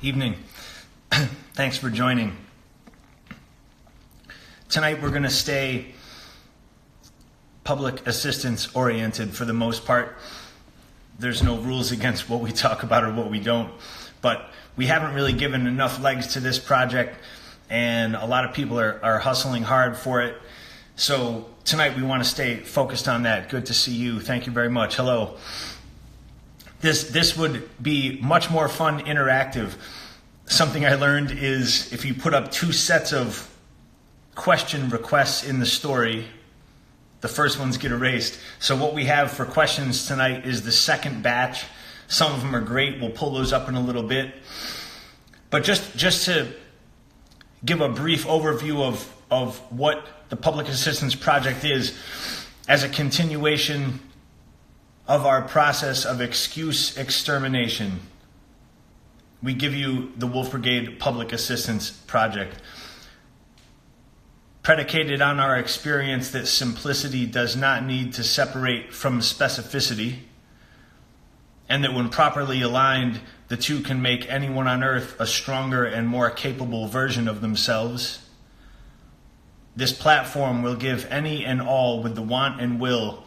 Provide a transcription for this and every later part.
Evening. Thanks for joining. Tonight we're going to stay public assistance oriented for the most part. There's no rules against what we talk about or what we don't, but we haven't really given enough legs to this project, and a lot of people are hustling hard for it. So tonight we want to stay focused on that. Good to see you. Thank you very much. Hello. This would be much more fun, interactive. Something I learned is if you put up 2 sets of question requests in the story, the first ones get erased. So what we have for questions tonight is the second batch. Some of them are great. We'll pull those up in a little bit. But just to give a brief overview of what the Public Assistance Project is as a continuation of our process of excuse extermination. We give you the Wolf Brigade Public Assistance Project, predicated on our experience that simplicity does not need to separate from specificity, and that when properly aligned, the two can make anyone on earth a stronger and more capable version of themselves. This platform will give any and all with the want and will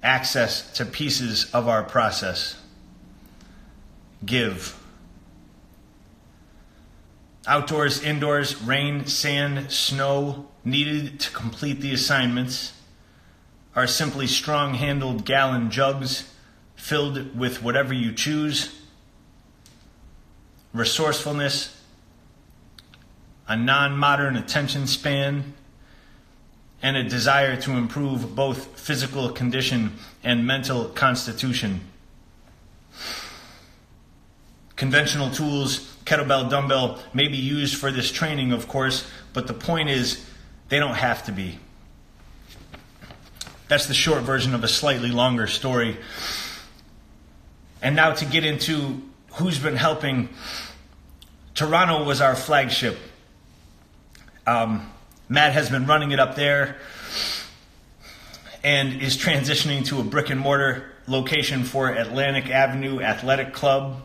access to pieces of our process. Give. Outdoors, indoors, rain, sand, snow, needed to complete the assignments are simply strong-handled gallon jugs filled with whatever you choose. Resourcefulness, a non-modern attention span, and a desire to improve both physical condition and mental constitution. Conventional tools, kettlebell, dumbbell, may be used for this training, of course, but the point is they don't have to be. That's the short version of a slightly longer story. And now to get into who's been helping. Toronto was our flagship. Matt has been running it up there and is transitioning to a brick and mortar location for Atlantic Avenue Athletic Club,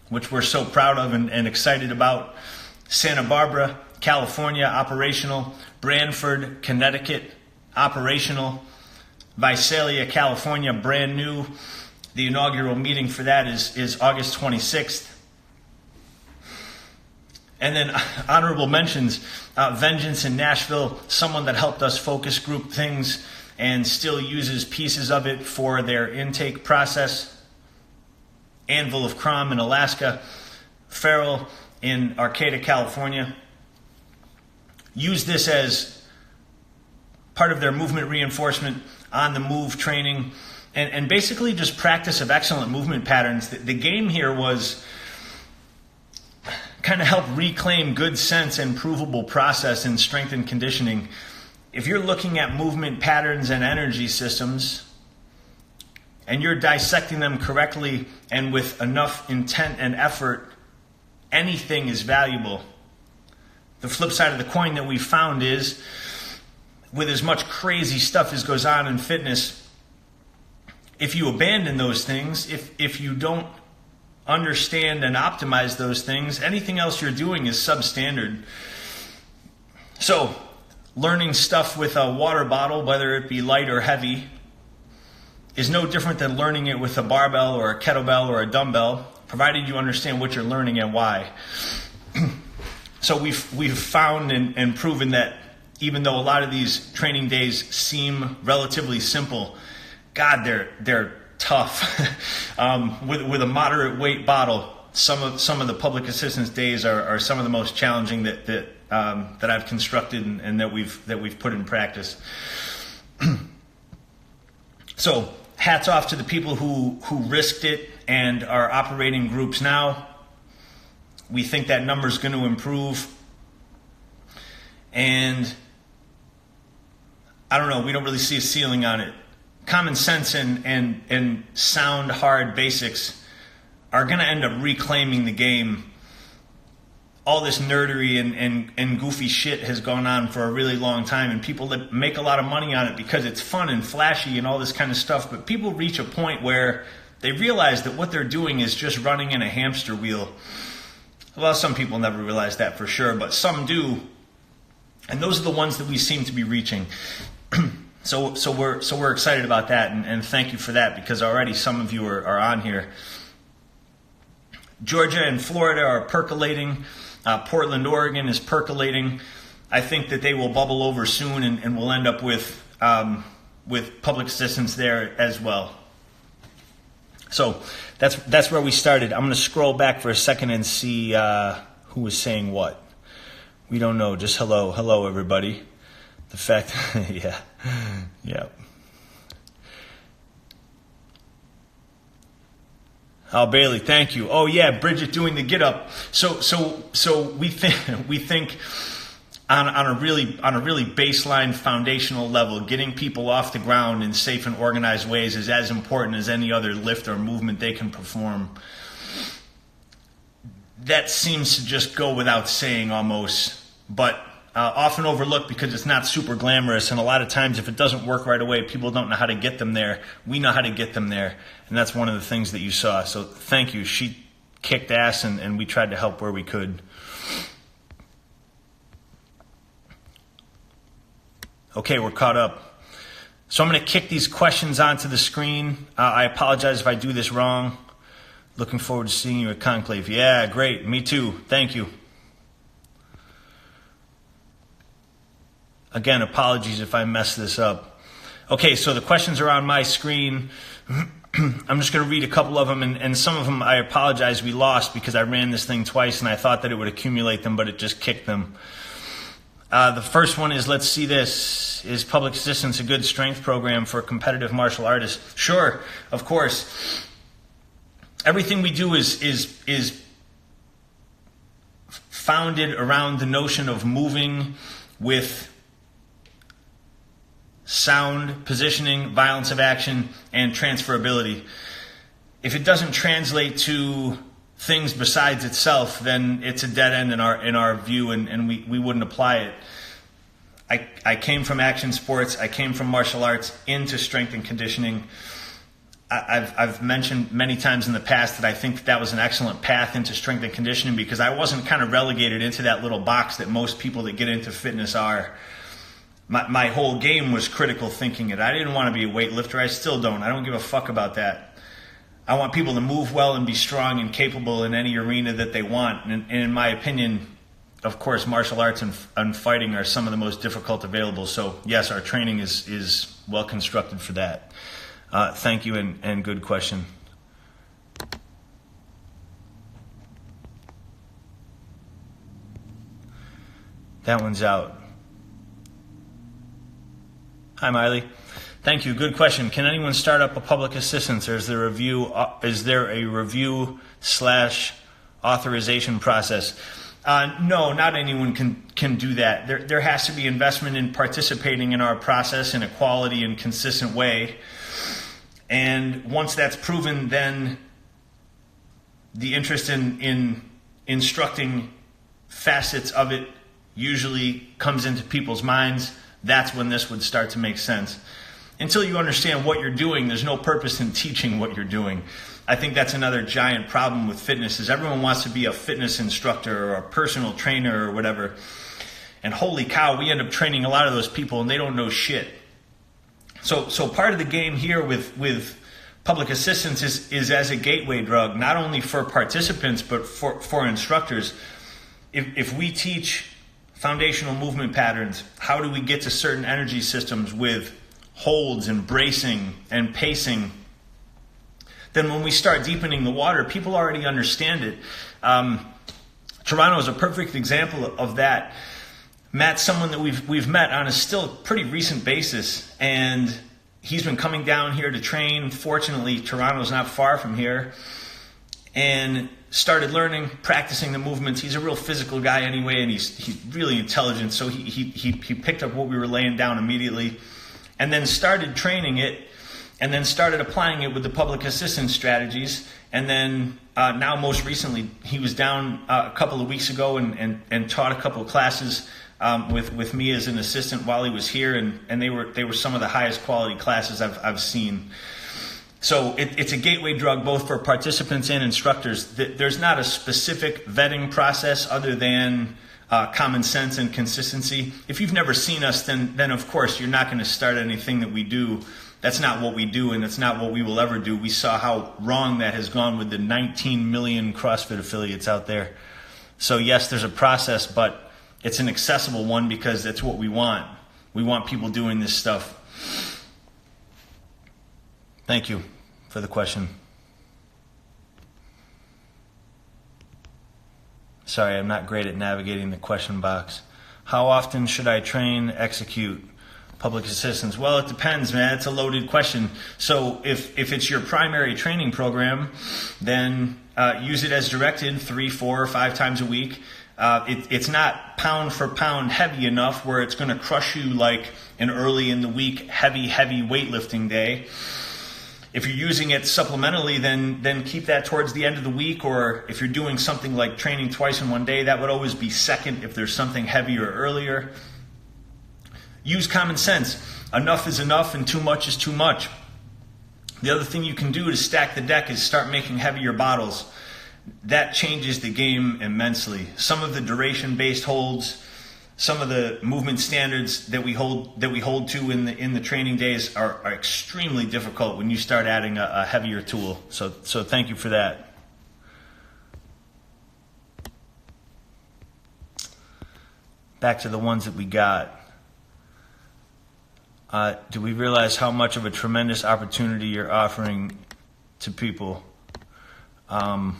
which we're so proud of and excited about. Santa Barbara, California, operational. Branford, Connecticut, operational. Visalia, California, brand new. The inaugural meeting for that is August 26th. And then honorable mentions, Vengeance in Nashville, someone that helped us focus group things and still uses pieces of it for their intake process. Anvil of Crom in Alaska. Farrell in Arcata, California. Use this as part of their movement reinforcement, on the move training, and basically just practice of excellent movement patterns. The game here was kind of help reclaim good sense and provable process in strength and conditioning. If you're looking at movement patterns and energy systems, and you're dissecting them correctly and with enough intent and effort, anything is valuable. The flip side of the coin that we found is, with as much crazy stuff as goes on in fitness, if you abandon those things, if you don't understand and optimize those things, anything else you're doing is substandard. So, learning stuff with a water bottle, whether it be light or heavy, is no different than learning it with a barbell or a kettlebell or a dumbbell, provided you understand what you're learning and why. So we've found and proven that even though a lot of these training days seem relatively simple, God, they're tough. With a moderate weight bottle, some of the public assistance days are some of the most challenging that I've constructed and that we've put in practice. So hats off to the people who risked it and are operating groups now. We think that number is going to improve. And I don't know, we don't really see a ceiling on it. Common sense and sound, hard basics are going to end up reclaiming the game. All this nerdery and goofy shit has gone on for a really long time, and people that make a lot of money on it because it's fun and flashy and all this kind of stuff, but people reach a point where they realize that what they're doing is just running in a hamster wheel. Well, some people never realize that for sure, but some do, and those are the ones that we seem to be reaching. So we're excited about that, and thank you for that, because already some of you are on here. Georgia and Florida are percolating. Portland, Oregon is percolating. I think that they will bubble over soon, and we'll end up with public assistance there as well. So that's where we started. I'm going to scroll back for a second and see who was saying what. We don't know. Just hello everybody. The fact, yeah. Al Bailey, thank you. Oh yeah, Bridget doing the get up. So we think on a really baseline foundational level, getting people off the ground in safe and organized ways is as important as any other lift or movement they can perform. That seems to just go without saying almost, but often overlooked because it's not super glamorous, and a lot of times if it doesn't work right away, people don't know how to get them there. We know how to get them there, and that's one of the things that you saw. So thank you. She kicked ass, and we tried to help where we could. Okay, we're caught up. So I'm going to kick these questions onto the screen. I apologize if I do this wrong. Looking forward to seeing you at Conclave. Yeah, great. Me too. Thank you. Again, apologies if I mess this up. Okay, so the questions are on my screen. I'm just going to read a couple of them, and some of them I apologize we lost because I ran this thing twice and I thought that it would accumulate them, but it just kicked them. The first one is, let's see this. Is public assistance a good strength program for competitive martial artists? Sure, of course. Everything we do is founded around the notion of moving with sound, positioning, violence of action, and transferability. If it doesn't translate to things besides itself, then it's a dead end in our view, and we wouldn't apply it. I came from action sports, I came from martial arts into strength and conditioning. I've mentioned many times in the past that I think that was an excellent path into strength and conditioning because I wasn't kind of relegated into that little box that most people that get into fitness are. My whole game was critical thinking it. I didn't want to be a weightlifter. I still don't. I don't give a fuck about that. I want people to move well and be strong and capable in any arena that they want. And in my opinion, of course, martial arts and fighting are some of the most difficult available. So yes, our training is well constructed for that. Thank you and good question. That one's out. Hi, Miley. Thank you. Good question. Can anyone start up a public assistance, or is there a review/authorization process? No, not anyone can do that. There has to be investment in participating in our process in a quality and consistent way. And once that's proven, then the interest in instructing facets of it usually comes into people's minds. That's when this would start to make sense. Until you understand what you're doing, there's no purpose in teaching what you're doing. I think that's another giant problem with fitness is everyone wants to be a fitness instructor or a personal trainer or whatever. And holy cow, we end up training a lot of those people and they don't know shit. So part of the game here with public assistance is as a gateway drug, not only for participants, but for instructors. If we teach foundational movement patterns, how do we get to certain energy systems with holds and bracing and pacing, then when we start deepening the water, people already understand it. Toronto is a perfect example of that. Matt's someone that we've met on a still pretty recent basis, and he's been coming down here to train. Fortunately, Toronto's not far from here, and started learning, practicing the movements. He's a real physical guy anyway, and he's really intelligent, so he picked up what we were laying down immediately. and then started training it, and then started applying it with the public assistance strategies. And then now most recently, he was down a couple of weeks ago and taught a couple of classes with me as an assistant while he was here, and they were some of the highest quality classes I've seen. So it's a gateway drug both for participants and instructors. There's not a specific vetting process other than common sense and consistency. If you've never seen us, then of course you're not going to start anything that we do. That's not what we do, and that's not what we will ever do. We saw how wrong that has gone with the 19 million CrossFit affiliates out there. So yes, there's a process, but it's an accessible one because that's what we want. We want people doing this stuff. Thank you for the question. Sorry, I'm not great at navigating the question box. How often should I train, execute public assistance? Well, it depends, man. It's a loaded question. So if it's your primary training program, then use it as directed 3, 4, or 5 times a week. It's not pound for pound heavy enough where it's going to crush you like an early in the week heavy weightlifting day. If you're using it supplementally, then keep that towards the end of the week, or if you're doing something like training twice in one day, that would always be second if there's something heavier earlier. Use common sense. Enough is enough and too much is too much. The other thing you can do to stack the deck is start making heavier bottles. That changes the game immensely. Some of the duration-based holds, some of the movement standards that we hold to in the training days are extremely difficult when you start adding a heavier tool. So thank you for that. Back to the ones that we got. Do we realize how much of a tremendous opportunity you're offering to people? Well,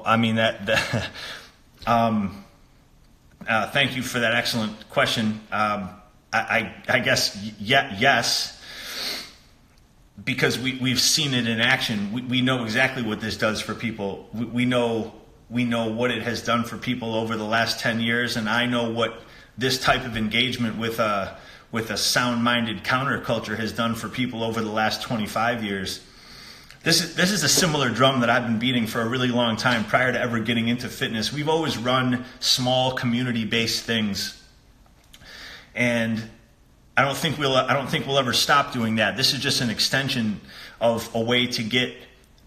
I mean thank you for that excellent question. I guess yes, because we've seen it in action. We know exactly what this does for people. We know what it has done for people over the last 10 years, and I know what this type of engagement with a sound-minded counterculture has done for people over the last 25 years. This is a similar drum that I've been beating for a really long time prior to ever getting into fitness. We've always run small community-based things, and I don't think we'll ever stop doing that. This is just an extension of a way to get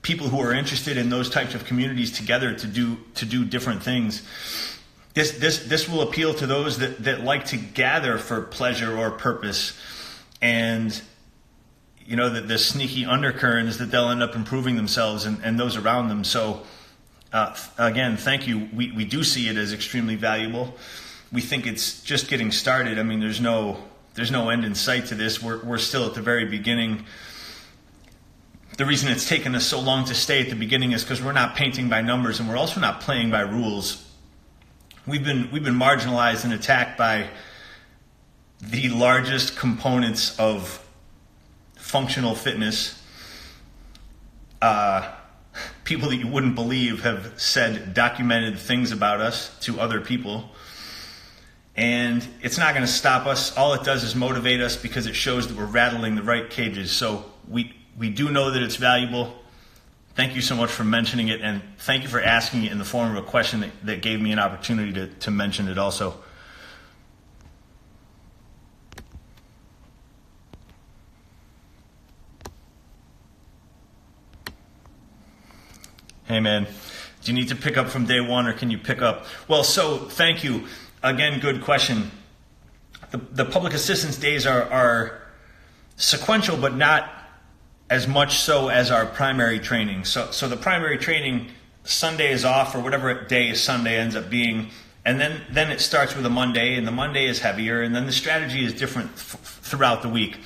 people who are interested in those types of communities together to do different things. This will appeal to those that like to gather for pleasure or purpose, and you know, the sneaky undercurrents that they'll end up improving themselves and those around them. So again, thank you. We do see it as extremely valuable. We think it's just getting started. I mean, there's no end in sight to this. We're still at the very beginning. The reason it's taken us so long to stay at the beginning is because we're not painting by numbers, and we're also not playing by rules. We've been marginalized and attacked by the largest components of functional fitness. People that you wouldn't believe have said documented things about us to other people, and it's not going to stop us. All it does is motivate us because it shows that we're rattling the right cages. So we do know that it's valuable. Thank you so much for mentioning it, and thank you for asking it in the form of a question that gave me an opportunity to mention it also. Hey man, do you need to pick up from day one, or can you pick up? Well, so thank you. Again, good question. The public assistance days are sequential, but not as much so as our primary training. So the primary training, Sunday is off, or whatever day Sunday ends up being, and then it starts with a Monday, and the Monday is heavier, and then the strategy is different throughout the week.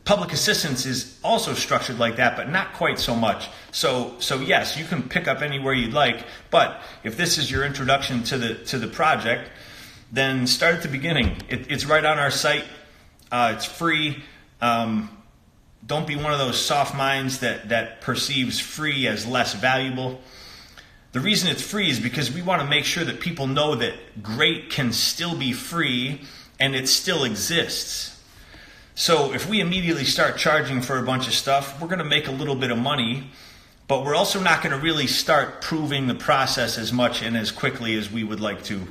Public assistance is also structured like that, but not quite so much. So yes, you can pick up anywhere you'd like, but if this is your introduction to the project, then start at the beginning. It's right on our site. It's free. Don't be one of those soft minds that perceives free as less valuable. The reason it's free is because we want to make sure that people know that great can still be free, and it still exists. So if we immediately start charging for a bunch of stuff, we're going to make a little bit of money, but we're also not going to really start proving the process as much and as quickly as we would like to.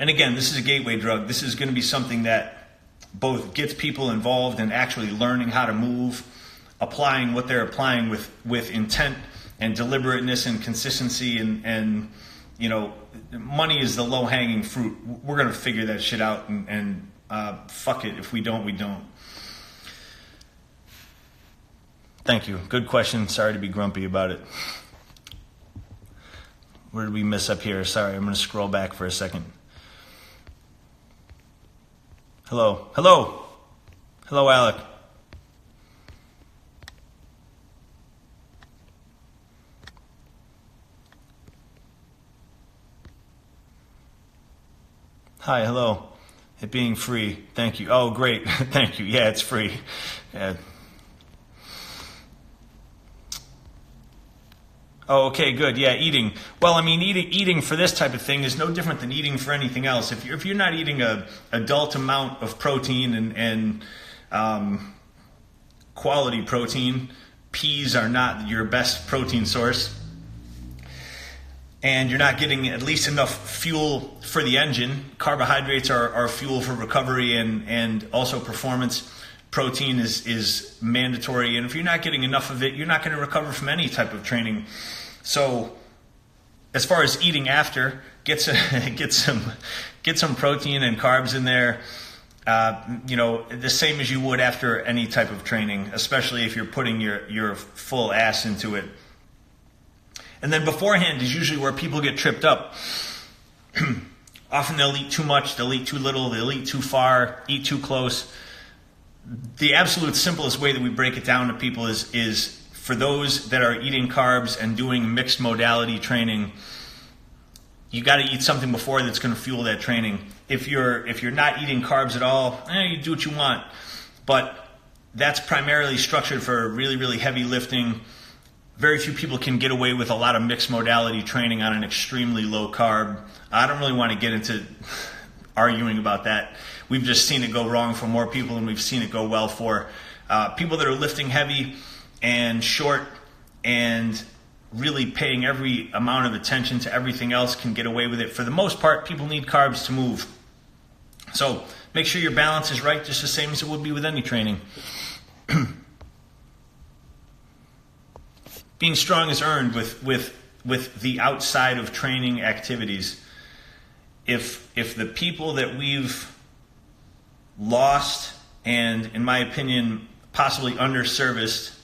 And again, this is a gateway drug. This is going to be something that both gets people involved in actually learning how to move, applying what they're applying with intent and deliberateness and consistency, and you know, money is the low-hanging fruit. We're going to figure that shit out, and fuck it. If we don't, we don't. Thank you. Good question. Sorry to be grumpy about it. Where did we miss up here? Sorry, I'm going to scroll back for a second. Hello. Hello. Hello, Alec. Hi, hello. It being free. Thank you. Oh, great. Thank you. Yeah, it's free. Yeah. Oh, okay, good. Yeah, eating. Well, I mean, eating for this type of thing is no different than eating for anything else. If you're not eating a adult amount of protein and quality protein, peas are not your best protein source, and you're not getting at least enough fuel for the engine. Carbohydrates are fuel for recovery and also performance. Protein is mandatory, and if you're not getting enough of it, you're not going to recover from any type of training. So as far as eating after, get some protein and carbs in there, you know, the same as you would after any type of training, especially if you're putting your full ass into it. And then beforehand is usually where people get tripped up. Often they'll eat too much, they'll eat too little, they'll eat too far, eat too close. The absolute simplest way that we break it down to people is for those that are eating carbs and doing mixed modality training, you got to eat something before that's going to fuel that training. If you're not eating carbs at all, you do what you want. But that's primarily structured for really, really heavy lifting. Very few people can get away with a lot of mixed modality training on an extremely low carb. I don't really want to get into arguing about that. We've just seen it go wrong for more people than we've seen it go well for. People that are lifting heavy and short and really paying every amount of attention to everything else can get away with it. For the most part, people need carbs to move. So make sure your balance is right, just the same as it would be with any training. Being strong is earned with the outside of training activities. If the people that we've lost and, in my opinion, possibly underserviced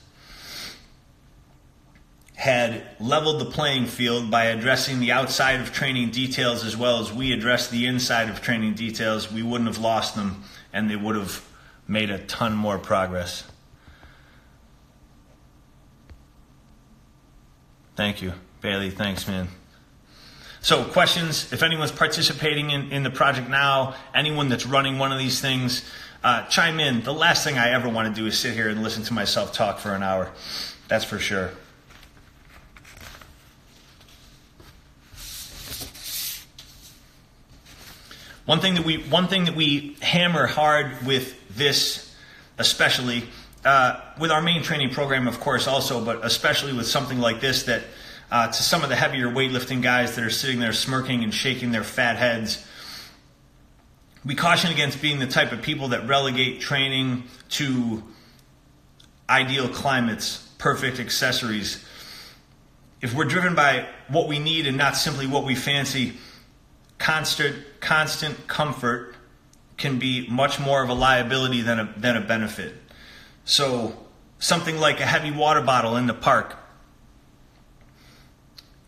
had leveled the playing field by addressing the outside of training details as well as we address the inside of training details, we wouldn't have lost them, and they would have made a ton more progress. Thank you, Bailey. Thanks, man. So questions, if anyone's participating in the project now, anyone that's running one of these things, chime in. The last thing I ever want to do is sit here and listen to myself talk for an hour. That's for sure. One thing that we hammer hard with this, especially with our main training program, of course, also, but especially with something like this, that to some of the heavier weightlifting guys that are sitting there smirking and shaking their fat heads, we caution against being the type of people that relegate training to ideal climates, perfect accessories. If we're driven by what we need and not simply what we fancy, constant comfort can be much more of a liability than a benefit. So something like a heavy water bottle in the park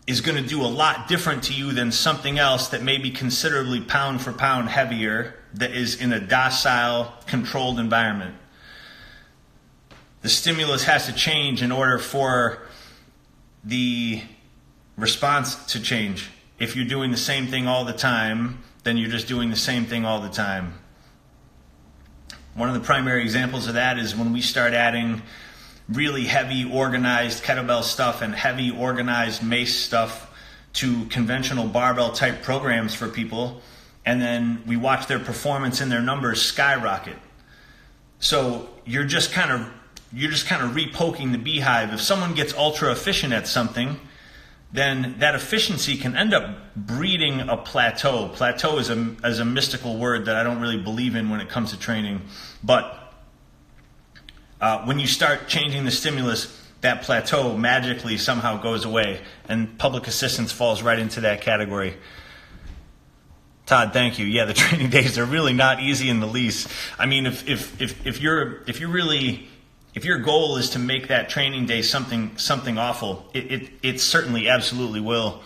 is going to do a lot different to you than something else that may be considerably pound for pound heavier that is in a docile, controlled environment. The stimulus has to change in order for the response to change. If you're doing the same thing all the time, then you're just doing the same thing all the time. One of the primary examples of that is when we start adding really heavy organized kettlebell stuff and heavy organized mace stuff to conventional barbell type programs for people. and then we watch their performance and their numbers skyrocket. So you're just kind of repoking the beehive. If someone gets ultra efficient at something, then that efficiency can end up breeding a plateau. Plateau is a mystical word that I don't really believe in when it comes to training. But when you start changing the stimulus, that plateau magically somehow goes away, and public assistance falls right into that category. Todd, thank you. Yeah, the training days are really not easy in the least. I mean, if your goal is to make that training day something awful, it certainly absolutely will.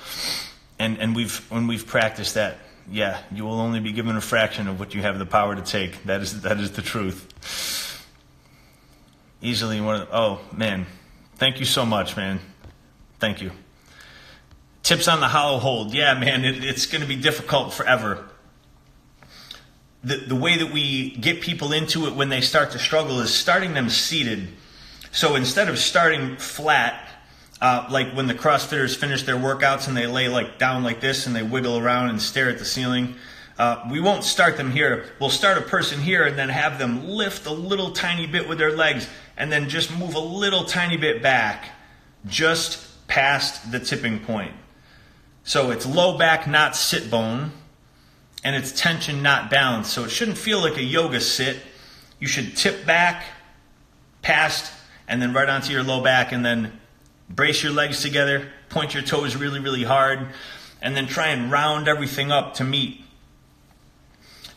And when we've practiced that, yeah, you will only be given a fraction of what you have the power to take. That is the truth. Easily oh man, thank you so much, man. Thank you. Tips on the hollow hold. Yeah, man, it's going to be difficult forever. The way that we get people into it when they start to struggle is starting them seated. So instead of starting flat, like when the CrossFitters finish their workouts and they lay down like this and they wiggle around and stare at the ceiling, we won't start them here. We'll start a person here and then have them lift a little tiny bit with their legs and then just move a little tiny bit back, just past the tipping point. So it's low back, not sit bone, and it's tension, not balance. So it shouldn't feel like a yoga sit. You should tip back, past, and then right onto your low back, and then brace your legs together, point your toes really, really hard, and then try and round everything up to meet.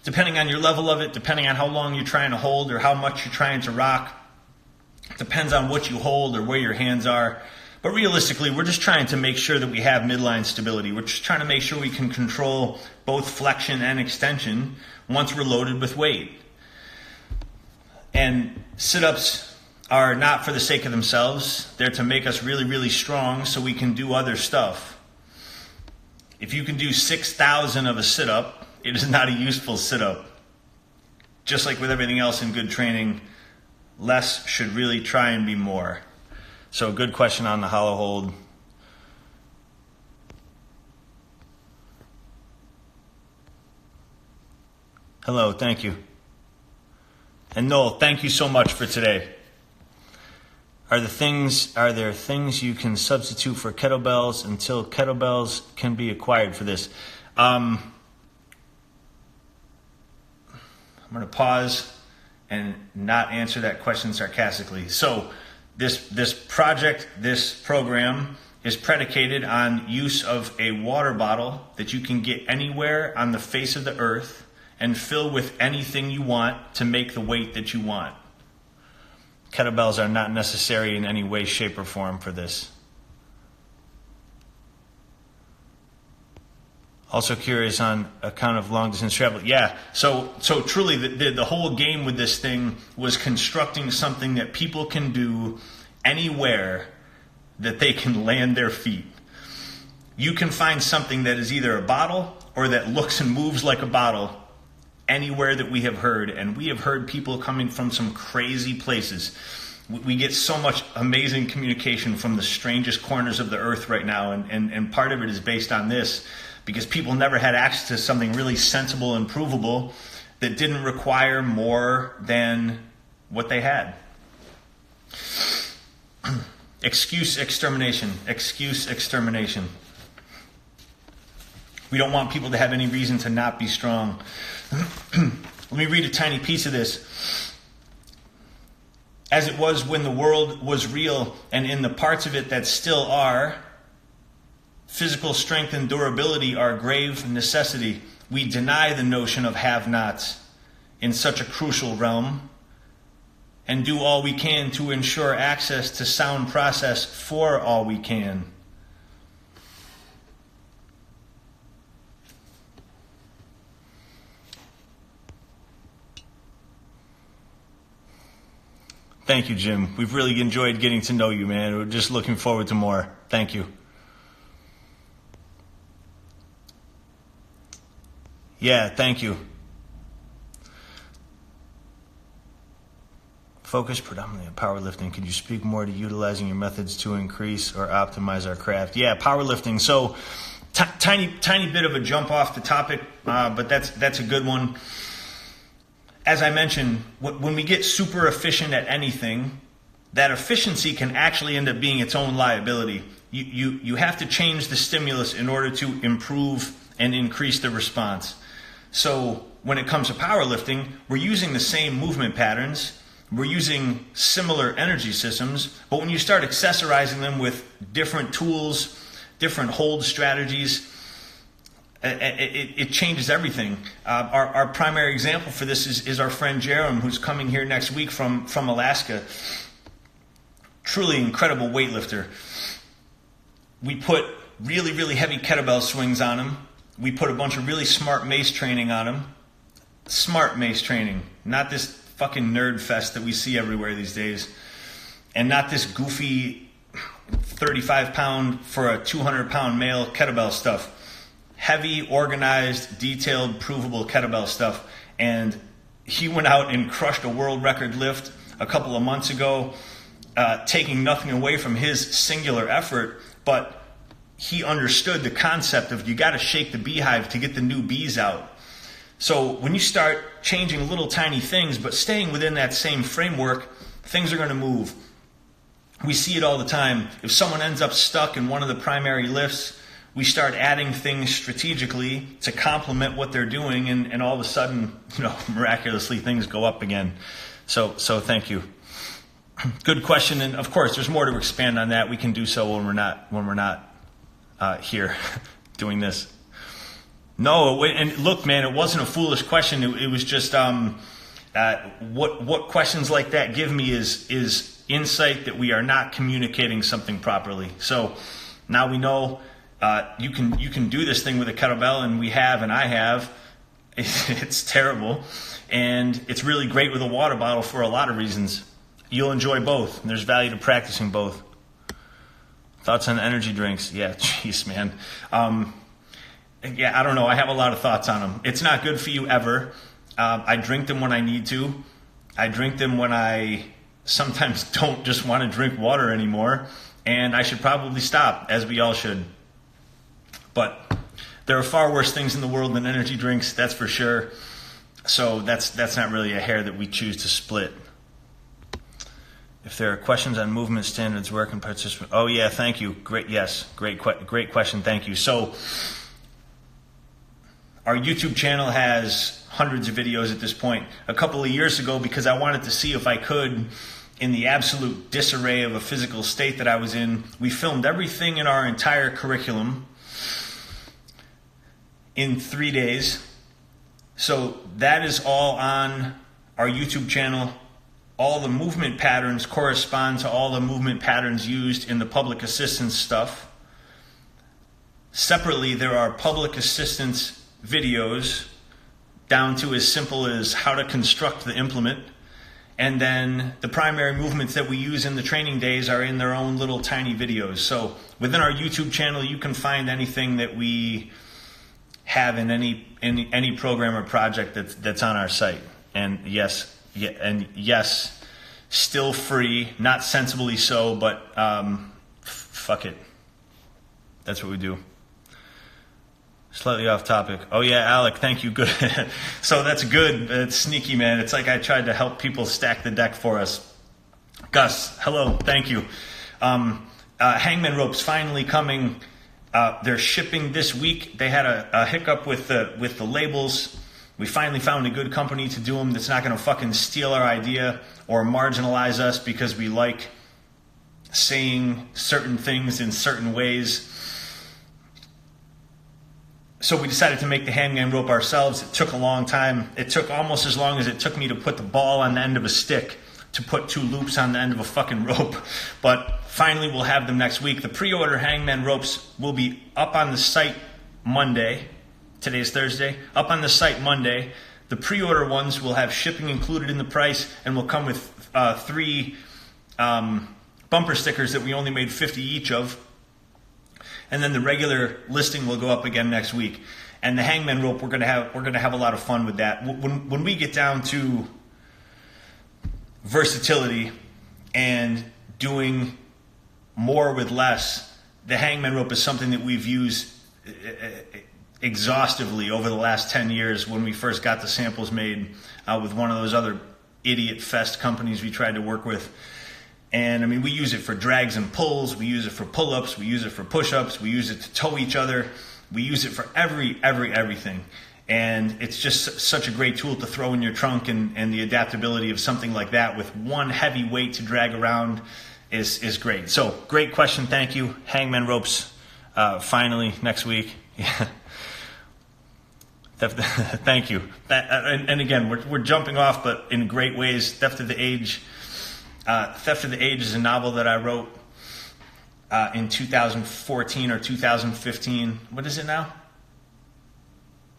Depending on your level of it, depending on how long you're trying to hold or how much you're trying to rock, depends on what you hold or where your hands are. But realistically, we're just trying to make sure that we have midline stability. We're just trying to make sure we can control both flexion and extension once we're loaded with weight. And sit-ups are not for the sake of themselves. They're to make us really, really strong so we can do other stuff. If you can do 6,000 of a sit-up, it is not a useful sit-up. Just like with everything else in good training, less should really try and be more. So good question on the hollow hold. Hello, thank you. And Noel, thank you so much for today. Are there things you can substitute for kettlebells until kettlebells can be acquired for this? I'm going to pause and not answer that question sarcastically. So this project, this program is predicated on use of a water bottle that you can get anywhere on the face of the earth and fill with anything you want to make the weight that you want. Kettlebells are not necessary in any way, shape, or form for this. Also curious on account of long distance travel. Yeah, so truly the whole game with this thing was constructing something that people can do anywhere that they can land their feet. You can find something that is either a bottle or that looks and moves like a bottle anywhere that we have heard. And we have heard people coming from some crazy places. We get so much amazing communication from the strangest corners of the earth right now. And part of it is based on this, because people never had access to something really sensible and provable that didn't require more than what they had. Excuse extermination. Excuse extermination. We don't want people to have any reason to not be strong. Let me read a tiny piece of this. As it was when the world was real, and in the parts of it that still are, physical strength and durability are a grave necessity. We deny the notion of have-nots in such a crucial realm and do all we can to ensure access to sound process for all we can. Thank you, Jim. We've really enjoyed getting to know you, man. We're just looking forward to more. Thank you. Yeah, thank you. Focus predominantly on powerlifting. Could you speak more to utilizing your methods to increase or optimize our craft? Yeah, powerlifting. So Tiny bit of a jump off the topic, but that's a good one. As I mentioned, when we get super efficient at anything, that efficiency can actually end up being its own liability. You have to change the stimulus in order to improve and increase the response. So when it comes to powerlifting, we're using the same movement patterns, we're using similar energy systems, but when you start accessorizing them with different tools, different hold strategies, it changes everything. Our primary example for this is our friend Jerem, who's coming here next week from Alaska. Truly incredible weightlifter. We put really, really heavy kettlebell swings on him. We put a bunch of really smart mace training on him. Smart mace training, not this fucking nerd fest that we see everywhere these days. And not this goofy 35 pound for a 200 pound male kettlebell stuff. Heavy, organized, detailed, provable kettlebell stuff. And he went out and crushed a world record lift a couple of months ago, taking nothing away from his singular effort, but he understood the concept of you got to shake the beehive to get the new bees out. So when you start changing little tiny things, but staying within that same framework, things are going to move. We see it all the time. If someone ends up stuck in one of the primary lifts, we start adding things strategically to complement what they're doing, and all of a sudden, miraculously things go up again. So thank you. Good question, and of course, there's more to expand on that. We can do so when we're not here doing this. No, and look, man, it wasn't a foolish question. It was just what questions like that give me is insight that we are not communicating something properly. So now we know you can do this thing with a kettlebell, and we have, and I have. It's terrible, and it's really great with a water bottle for a lot of reasons. You'll enjoy both, and there's value to practicing both. Thoughts on energy drinks? Yeah, jeez, man. I don't know. I have a lot of thoughts on them. It's not good for you ever. I drink them when I need to. I drink them when I sometimes don't just want to drink water anymore, and I should probably stop, as we all should. But there are far worse things in the world than energy drinks, that's for sure. So that's not really a hair that we choose to split. If there are questions on movement standards, where can participants? Oh yeah, thank you. Great, yes, great question. Thank you. So our YouTube channel has hundreds of videos at this point. A couple of years ago, because I wanted to see if I could, in the absolute disarray of a physical state that I was in, we filmed everything in our entire curriculum in 3 days. So that is all on our YouTube channel. All the movement patterns correspond to all the movement patterns used in the public assistance stuff. Separately, there are public assistance videos down to as simple as how to construct the implement. And then the primary movements that we use in the training days are in their own little tiny videos. So within our YouTube channel, you can find anything that we have in any program or project that's on our site. And yes, still free, not sensibly so, but fuck it. That's what we do. Slightly off topic. Oh yeah, Alec, thank you. Good. So that's good. It's sneaky, man. It's like I tried to help people stack the deck for us. Gus, hello, thank you. Hangman ropes finally coming. They're shipping this week. They had a hiccup with the labels. We finally found a good company to do them that's not going to fucking steal our idea or marginalize us because we like saying certain things in certain ways. So we decided to make the hangman rope ourselves. It took a long time. It took almost as long as it took me to put the ball on the end of a stick to put 2 loops on the end of a fucking rope. But finally we'll have them next week. The pre-order hangman ropes will be up on the site Monday. Today's Thursday. Up on the site Monday. The pre-order ones will have shipping included in the price and will come with 3 bumper stickers that we only made 50 each of. And then the regular listing will go up again next week. And the hangman rope, we're gonna have a lot of fun with that. When we get down to versatility and doing more with less, the hangman rope is something that we've used exhaustively over the last 10 years when we first got the samples made with one of those other idiot fest companies we tried to work with. And I mean, we use it for drags and pulls, we use it for pull-ups, we use it for push-ups, we use it to tow each other, we use it for everything. And it's just such a great tool to throw in your trunk, and the adaptability of something like that with one heavy weight to drag around is great. So great question, thank you. Hangman ropes finally next week. Yeah. Thank you. And again, we're jumping off, but in great ways. Theft of the Age. Theft of the Age is a novel that I wrote in 2014 or 2015. What is it now?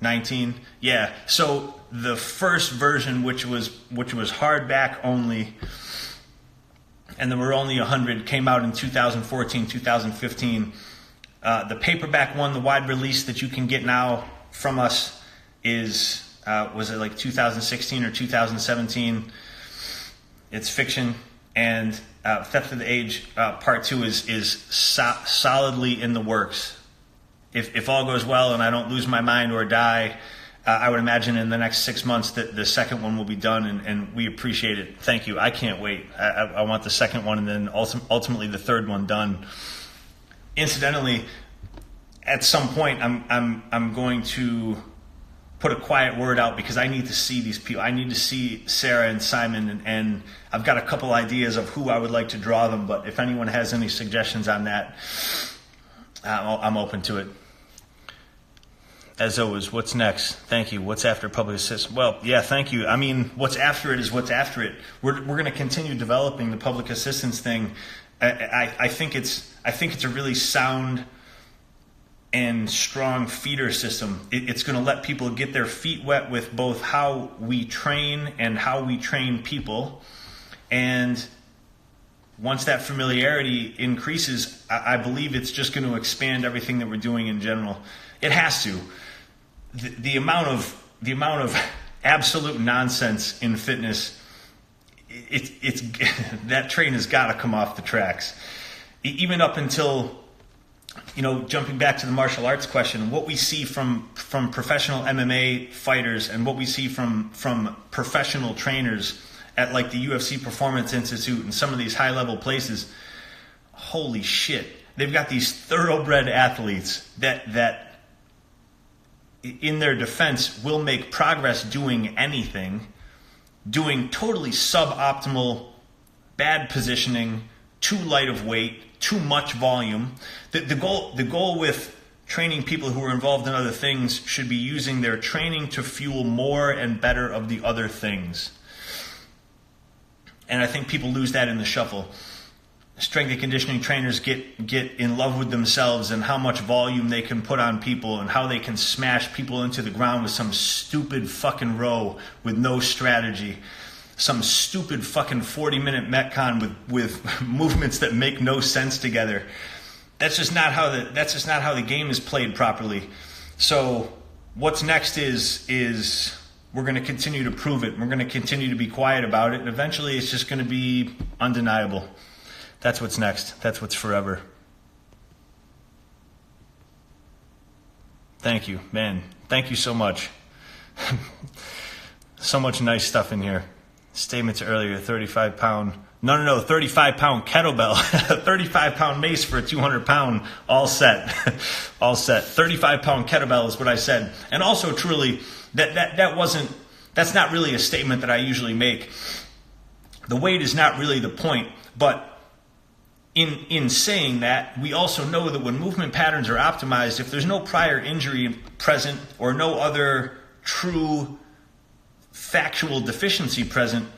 19. Yeah. So the first version, which was hardback only, and there were only 100, came out in 2014, 2015. The paperback one, the wide release that you can get now from us is, was it like 2016 or 2017? It's fiction. And Theft of the Age Part 2 is solidly in the works. If all goes well and I don't lose my mind or die, I would imagine in the next 6 months that the second one will be done, and we appreciate it. Thank you. I can't wait. I want the second one and then ultimately the third one done. Incidentally, at some point I'm going to put a quiet word out because I need to see these people. I need to see Sarah and Simon, and I've got a couple ideas of who I would like to draw them, but if anyone has any suggestions on that, I'm open to it. As always, what's next? Thank you. What's after public assistance? Well, yeah, thank you. I mean, what's after it is what's after it. We're going to continue developing the public assistance thing. I think it's a really sound and strong feeder system. It's going to let people get their feet wet with both how we train and how we train people. And once that familiarity increases, I believe it's just going to expand everything that we're doing in general. It has to. The amount of absolute nonsense in fitness, it's that train has got to come off the tracks. Even up until, jumping back to the martial arts question, what we see from professional MMA fighters and what we see from professional trainers at like the UFC Performance Institute and some of these high-level places, holy shit. They've got these thoroughbred athletes that in their defense will make progress doing anything, doing totally suboptimal, bad positioning, too light of weight, too much volume. The goal with training people who are involved in other things should be using their training to fuel more and better of the other things. And I think people lose that in the shuffle. Strength and conditioning trainers get in love with themselves and how much volume they can put on people and how they can smash people into the ground with some stupid fucking row with no strategy. Some stupid fucking 40-minute Metcon with movements that make no sense together. That's just not how the game is played properly. So what's next is we're going to continue to prove it. We're going to continue to be quiet about it, and eventually it's just going to be undeniable. That's what's next. That's what's forever. Thank you, man. Thank you so much. So much nice stuff in here. Statements earlier, 35-pound. No, 35-pound kettlebell. 35-pound mace for a 200-pound. All set. All set. 35-pound kettlebell is what I said. And also, truly, that's not really a statement that I usually make. The weight is not really the point, but in saying that, we also know that when movement patterns are optimized, if there's no prior injury present or no other true factual deficiency present,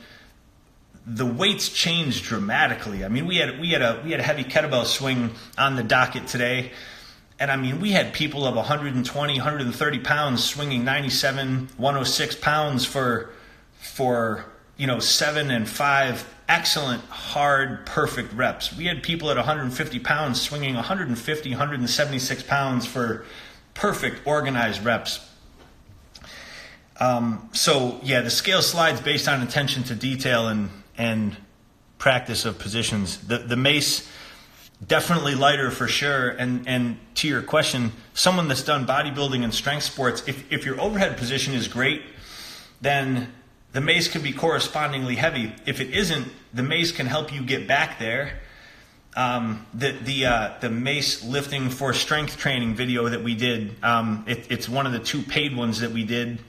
the weights change dramatically. I mean, we had a heavy kettlebell swing on the docket today, and I mean, we had people of 120, 130 pounds swinging 97, 106 pounds for 7 and 5 excellent, hard, perfect reps. We had people at 150 pounds swinging 150, 176 pounds for perfect, organized reps. So yeah, the scale slides based on attention to detail and practice of positions. The mace Definitely lighter for sure. And to your question, someone that's done bodybuilding and strength sports, if your overhead position is great, then the mace can be correspondingly heavy. If it isn't, the mace can help you get back there. The mace lifting for strength training video that we did, it's one of the 2 paid ones that we did.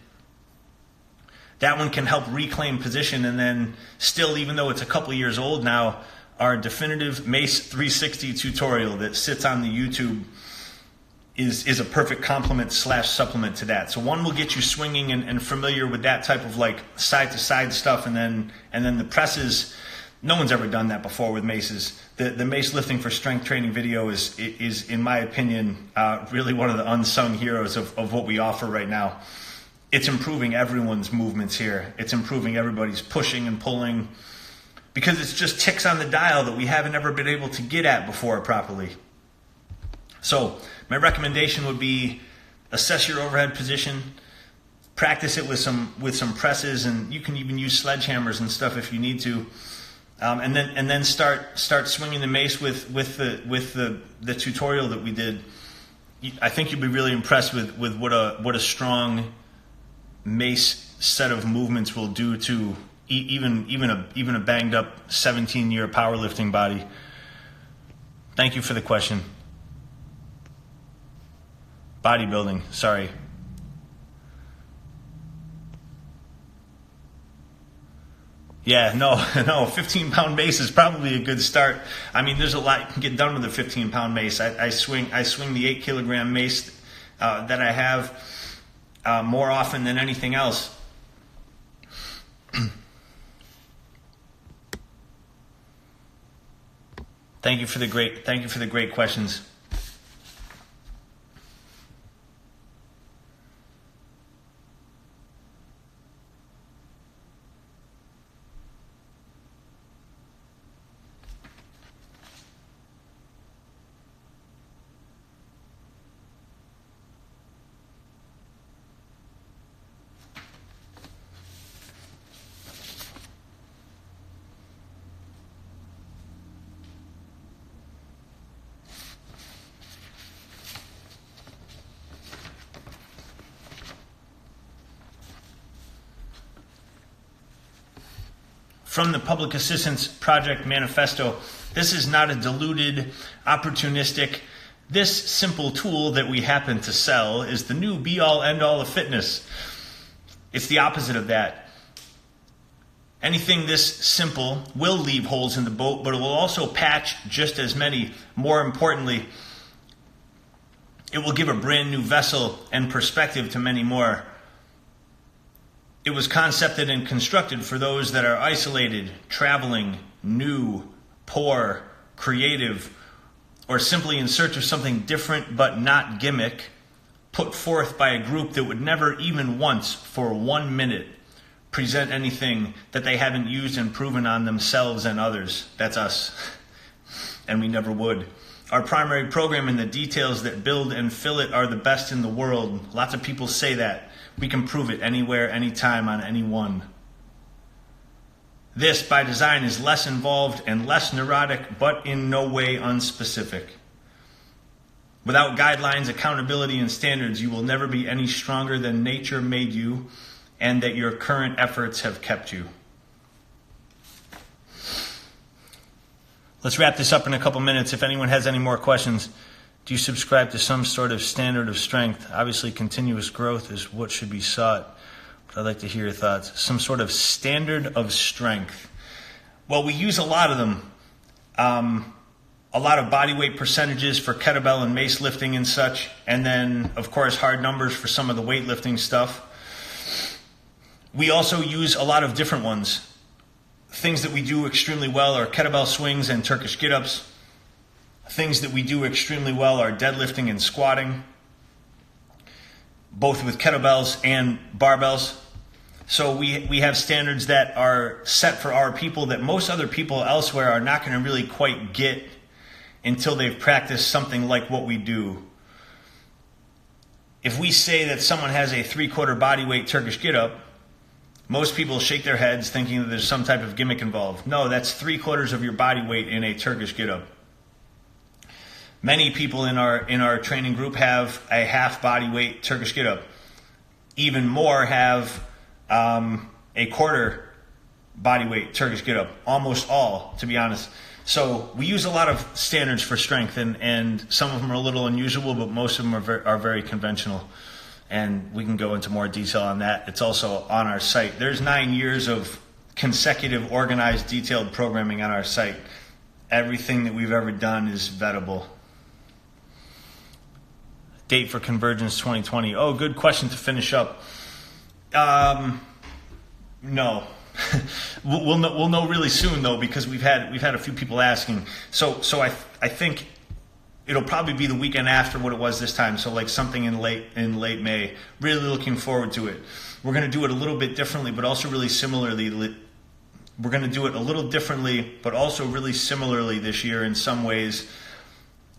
That one can help reclaim position, and then still, even though it's a couple years old now, our definitive Mace 360 tutorial that sits on the YouTube is a perfect complement / supplement to that. So one will get you swinging and familiar with that type of like side to side stuff, and then the presses. No one's ever done that before with maces. The mace lifting for strength training video is in my opinion, really one of the unsung heroes of what we offer right now. It's improving everyone's movements here. It's improving everybody's pushing and pulling, because it's just ticks on the dial that we haven't ever been able to get at before properly. So my recommendation would be assess your overhead position, practice it with some presses, and you can even use sledgehammers and stuff if you need to, and then start swinging the mace with the tutorial that we did. I think you'll be really impressed with what a strong mace set of movements will do to even a banged up 17-year powerlifting body. Thank you for the question. Bodybuilding, sorry. Yeah, no, 15-pound mace is probably a good start. I mean, there's a lot you can get done with a 15-pound mace. I swing the 8-kilogram mace that I have more often than anything else. Thank you for the great questions. From the Public Assistance Project Manifesto, this is not a diluted, opportunistic, this simple tool that we happen to sell is the new be-all, end-all of fitness. It's the opposite of that. Anything this simple will leave holes in the boat, but it will also patch just as many. More importantly, it will give a brand new vessel and perspective to many more. It was concepted and constructed for those that are isolated, traveling, new, poor, creative, or simply in search of something different but not gimmick, put forth by a group that would never even once, for 1 minute, present anything that they haven't used and proven on themselves and others. That's us. And we never would. Our primary program and the details that build and fill it are the best in the world. Lots of people say that. We can prove it anywhere, anytime, on anyone. This, by design, is less involved and less neurotic, but in no way unspecific. Without guidelines, accountability, and standards, you will never be any stronger than nature made you and that your current efforts have kept you. Let's wrap this up in a couple minutes. If anyone has any more questions, do you subscribe to some sort of standard of strength? Obviously, continuous growth is what should be sought, but I'd like to hear your thoughts. Some sort of standard of strength. Well, we use a lot of them. A lot of body weight percentages for kettlebell and mace lifting and such, and then, of course, hard numbers for some of the weightlifting stuff. We also use a lot of different ones. Things that we do extremely well are kettlebell swings and Turkish get-ups. Things that we do extremely well are deadlifting and squatting, both with kettlebells and barbells. So we have standards that are set for our people that most other people elsewhere are not going to really quite get until they've practiced something like what we do. If we say that someone has a 3/4 body weight Turkish get-up, most people shake their heads thinking that there's some type of gimmick involved. No, that's 3/4 of your body weight in a Turkish get-up. Many people in our training group have a half body weight Turkish get up. Even more have a quarter body weight Turkish get up. Almost all, to be honest. So we use a lot of standards for strength, and some of them are a little unusual, but most of them are very conventional. And we can go into more detail on that. It's also on our site. There's 9 years of consecutive, organized, detailed programming on our site. Everything that we've ever done is vettable. Date for Convergence 2020. Oh, good question to finish up. No. We'll know really soon though, because we've had a few people asking. So I think it'll probably be the weekend after what it was this time. So like something in late May. Really looking forward to it. We're going to do it a little bit differently, but also really similarly. We're going to do it a little differently, but also really similarly this year in some ways.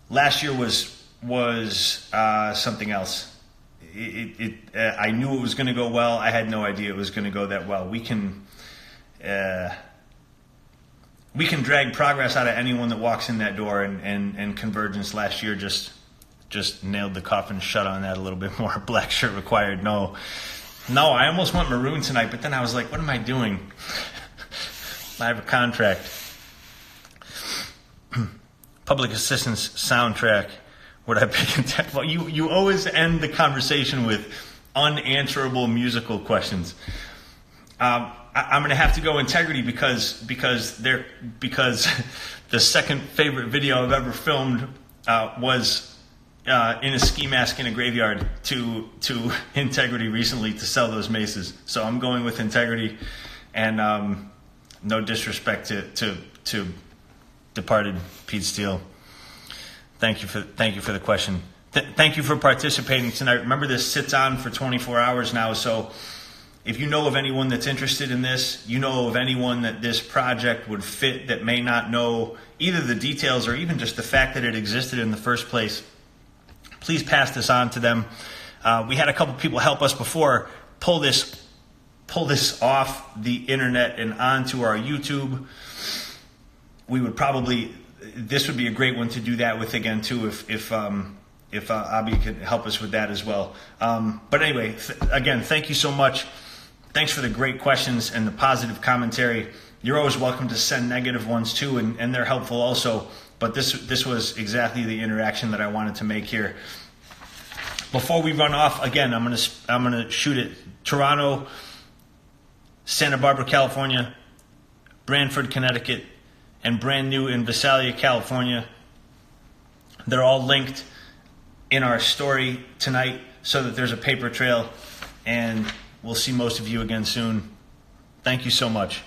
Last year was something else. I knew it was going to go well. I had no idea it was going to go that well. We can drag progress out of anyone that walks in that door, and Convergence last year just nailed the coffin shut on that a little bit more. Black shirt required. No, I almost went maroon tonight, but then I was like, what am I doing? I have a contract. Public assistance soundtrack. Would I pick in tech? Well, you always end the conversation with unanswerable musical questions. I'm going to have to go integrity because the second favorite video I've ever filmed was in a ski mask in a graveyard to integrity recently to sell those maces. So I'm going with integrity, and no disrespect to departed Pete Steele. Thank you for the question. Thank you for participating tonight. Remember, this sits on for 24 hours now, so if you know of anyone that's interested in this, you know of anyone that this project would fit that may not know either the details or even just the fact that it existed in the first place, please pass this on to them. We had a couple people help us before pull this off the internet and onto our YouTube. This would be a great one to do that with again too, if Abi could help us with that as well. But anyway, again, thank you so much. Thanks for the great questions and the positive commentary. You're always welcome to send negative ones too, and they're helpful also. But this was exactly the interaction that I wanted to make here. Before we run off, again, I'm gonna shoot it. Toronto, Santa Barbara, California, Brantford, Connecticut, and brand new in Visalia, California. They're all linked in our story tonight so that there's a paper trail, and we'll see most of you again soon. Thank you so much.